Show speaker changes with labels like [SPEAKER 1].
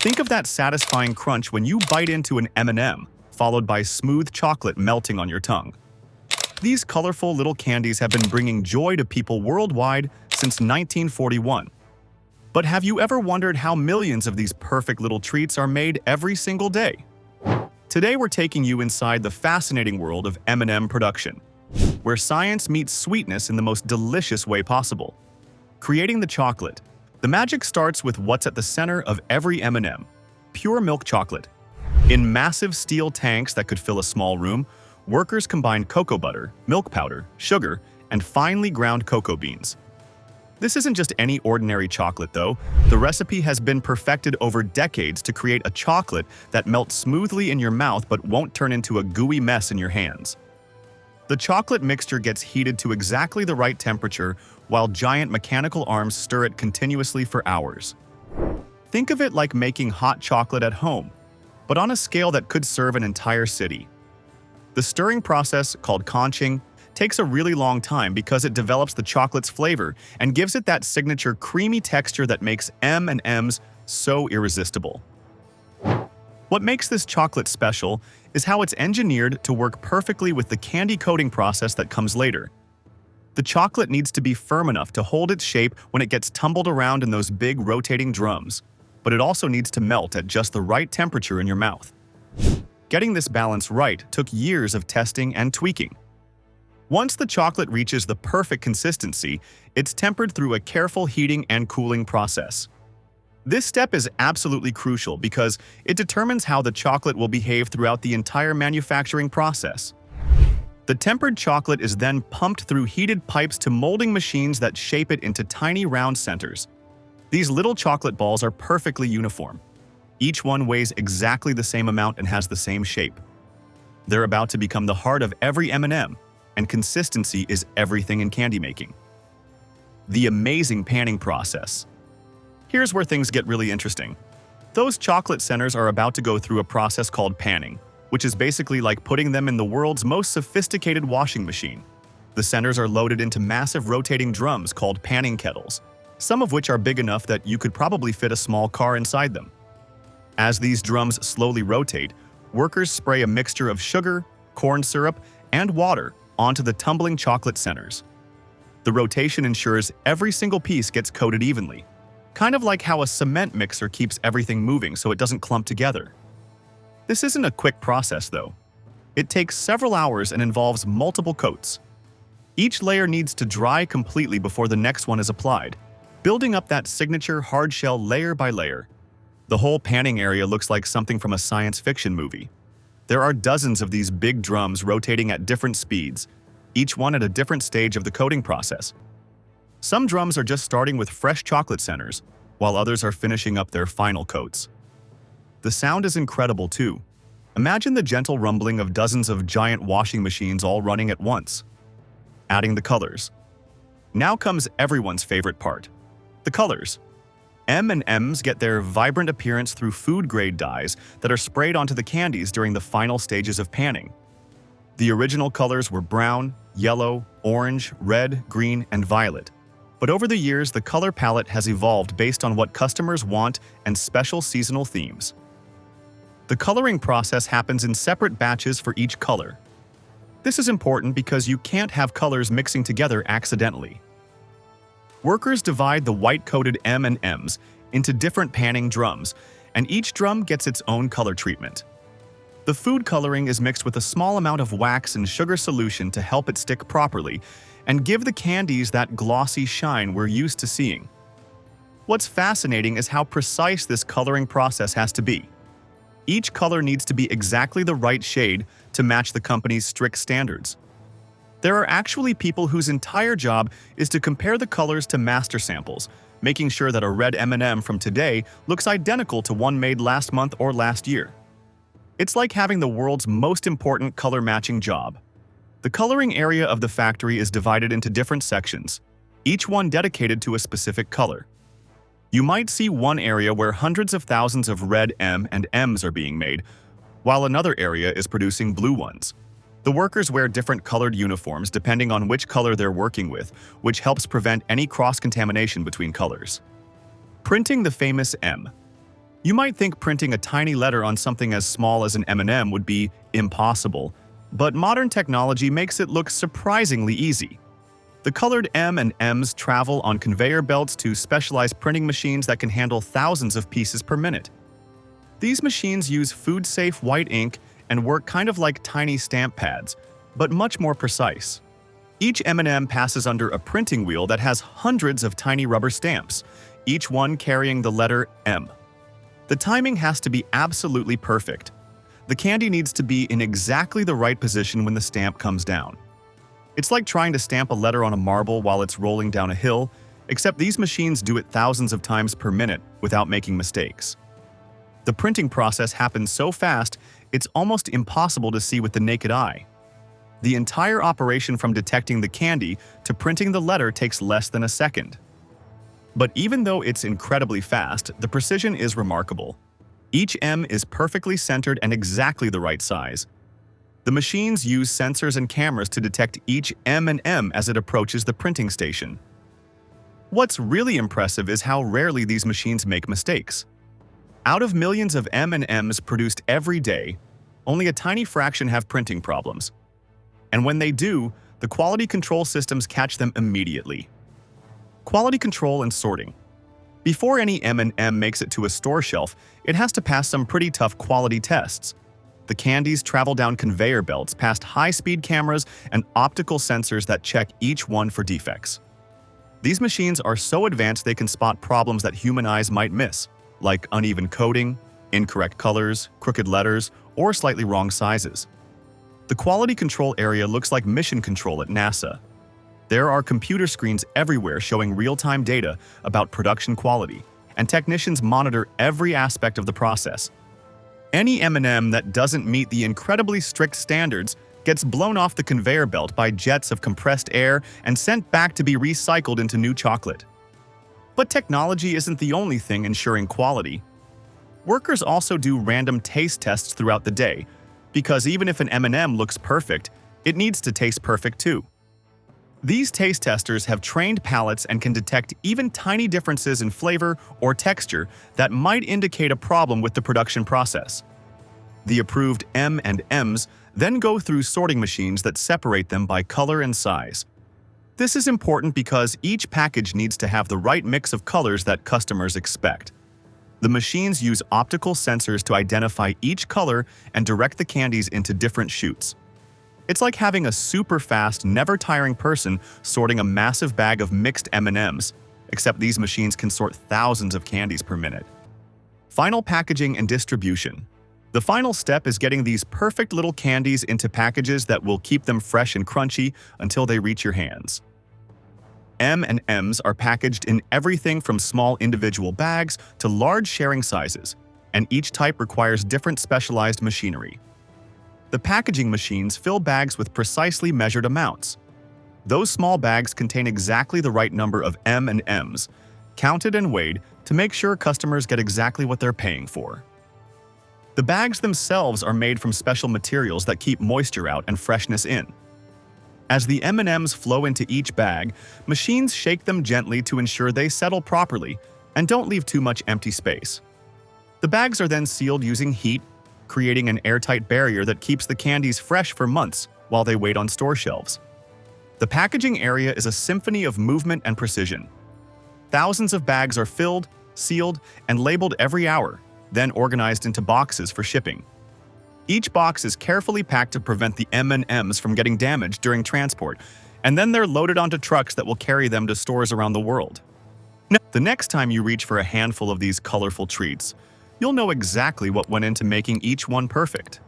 [SPEAKER 1] Think of that satisfying crunch when you bite into an M&M, followed by smooth chocolate melting on your tongue. These colorful little candies have been bringing joy to people worldwide since 1941. But have you ever wondered how millions of these perfect little treats are made every single day? Today we're taking you inside the fascinating world of M&M production, where science meets sweetness in the most delicious way possible. Creating the chocolate. The magic starts with what's at the center of every M&M: pure milk chocolate. In massive steel tanks that could fill a small room, workers combine cocoa butter, milk powder, sugar, and finely ground cocoa beans. This isn't just any ordinary chocolate, though. The recipe has been perfected over decades to create a chocolate that melts smoothly in your mouth but won't turn into a gooey mess in your hands. The chocolate mixture gets heated to exactly the right temperature while giant mechanical arms stir it continuously for hours. Think of it like making hot chocolate at home, but on a scale that could serve an entire city. The stirring process, called conching, takes a really long time because it develops the chocolate's flavor and gives it that signature creamy texture that makes M&Ms so irresistible. What makes this chocolate special is how it's engineered to work perfectly with the candy coating process that comes later. The chocolate needs to be firm enough to hold its shape when it gets tumbled around in those big rotating drums, but it also needs to melt at just the right temperature in your mouth. Getting this balance right took years of testing and tweaking. Once the chocolate reaches the perfect consistency, it's tempered through a careful heating and cooling process. This step is absolutely crucial because it determines how the chocolate will behave throughout the entire manufacturing process. The tempered chocolate is then pumped through heated pipes to molding machines that shape it into tiny round centers. These little chocolate balls are perfectly uniform. Each one weighs exactly the same amount and has the same shape. They're about to become the heart of every M&M, and consistency is everything in candy making. The amazing panning process. Here's where things get really interesting. Those chocolate centers are about to go through a process called panning, which is basically like putting them in the world's most sophisticated washing machine. The centers are loaded into massive rotating drums called panning kettles, some of which are big enough that you could probably fit a small car inside them. As these drums slowly rotate, workers spray a mixture of sugar, corn syrup, and water onto the tumbling chocolate centers. The rotation ensures every single piece gets coated evenly, kind of like how a cement mixer keeps everything moving so it doesn't clump together. This isn't a quick process, though. It takes several hours and involves multiple coats. Each layer needs to dry completely before the next one is applied, building up that signature hard shell layer by layer. The whole panning area looks like something from a science fiction movie. There are dozens of these big drums rotating at different speeds, each one at a different stage of the coating process. Some drums are just starting with fresh chocolate centers, while others are finishing up their final coats. The sound is incredible too. Imagine the gentle rumbling of dozens of giant washing machines all running at once. Adding the colors. Now comes everyone's favorite part: the colors. M&Ms get their vibrant appearance through food-grade dyes that are sprayed onto the candies during the final stages of panning. The original colors were brown, yellow, orange, red, green, and violet. But over the years, the color palette has evolved based on what customers want and special seasonal themes. The coloring process happens in separate batches for each color. This is important because you can't have colors mixing together accidentally. Workers divide the white-coated M&Ms into different panning drums, and each drum gets its own color treatment. The food coloring is mixed with a small amount of wax and sugar solution to help it stick properly and give the candies that glossy shine we're used to seeing. What's fascinating is how precise this coloring process has to be. Each color needs to be exactly the right shade to match the company's strict standards. There are actually people whose entire job is to compare the colors to master samples, making sure that a red M&M from today looks identical to one made last month or last year. It's like having the world's most important color matching job. The coloring area of the factory is divided into different sections, each one dedicated to a specific color. You might see one area where hundreds of thousands of red M&Ms are being made, while another area is producing blue ones. The workers wear different colored uniforms depending on which color they're working with, which helps prevent any cross-contamination between colors. Printing the famous M. You might think printing a tiny letter on something as small as an M&M would be impossible, but modern technology makes it look surprisingly easy. The colored M&Ms travel on conveyor belts to specialized printing machines that can handle thousands of pieces per minute. These machines use food-safe white ink and work kind of like tiny stamp pads, but much more precise. Each M&M passes under a printing wheel that has hundreds of tiny rubber stamps, each one carrying the letter M. The timing has to be absolutely perfect. The candy needs to be in exactly the right position when the stamp comes down. It's like trying to stamp a letter on a marble while it's rolling down a hill, except these machines do it thousands of times per minute without making mistakes. The printing process happens so fast, it's almost impossible to see with the naked eye. The entire operation from detecting the candy to printing the letter takes less than a second. But even though it's incredibly fast, the precision is remarkable. Each M is perfectly centered and exactly the right size. The machines use sensors and cameras to detect each M&M as it approaches the printing station. What's really impressive is how rarely these machines make mistakes. Out of millions of M&Ms produced every day, only a tiny fraction have printing problems. And when they do, the quality control systems catch them immediately. Quality control and sorting. Before any M&M makes it to a store shelf, it has to pass some pretty tough quality tests. The candies travel down conveyor belts past high-speed cameras and optical sensors that check each one for defects. These machines are so advanced they can spot problems that human eyes might miss, like uneven coding, incorrect colors, crooked letters, or slightly wrong sizes. The quality control area looks like mission control at NASA. There are computer screens everywhere showing real-time data about production quality, and technicians monitor every aspect of the process. Any M&M that doesn't meet the incredibly strict standards gets blown off the conveyor belt by jets of compressed air and sent back to be recycled into new chocolate. But technology isn't the only thing ensuring quality. Workers also do random taste tests throughout the day, because even if an M&M looks perfect, it needs to taste perfect too. These taste testers have trained palates and can detect even tiny differences in flavor or texture that might indicate a problem with the production process. The approved M&Ms then go through sorting machines that separate them by color and size. This is important because each package needs to have the right mix of colors that customers expect. The machines use optical sensors to identify each color and direct the candies into different chutes. It's like having a super-fast, never-tiring person sorting a massive bag of mixed M&Ms, except these machines can sort thousands of candies per minute. Final packaging and distribution. The final step is getting these perfect little candies into packages that will keep them fresh and crunchy until they reach your hands. M&Ms are packaged in everything from small individual bags to large sharing sizes, and each type requires different specialized machinery. The packaging machines fill bags with precisely measured amounts. Those small bags contain exactly the right number of M&Ms, counted and weighed to make sure customers get exactly what they're paying for. The bags themselves are made from special materials that keep moisture out and freshness in. As the M&Ms flow into each bag, machines shake them gently to ensure they settle properly and don't leave too much empty space. The bags are then sealed using heat, creating an airtight barrier that keeps the candies fresh for months while they wait on store shelves. The packaging area is a symphony of movement and precision. Thousands of bags are filled, sealed, and labeled every hour, then organized into boxes for shipping. Each box is carefully packed to prevent the M&Ms from getting damaged during transport, and then they're loaded onto trucks that will carry them to stores around the world. The next time you reach for a handful of these colorful treats, you'll know exactly what went into making each one perfect.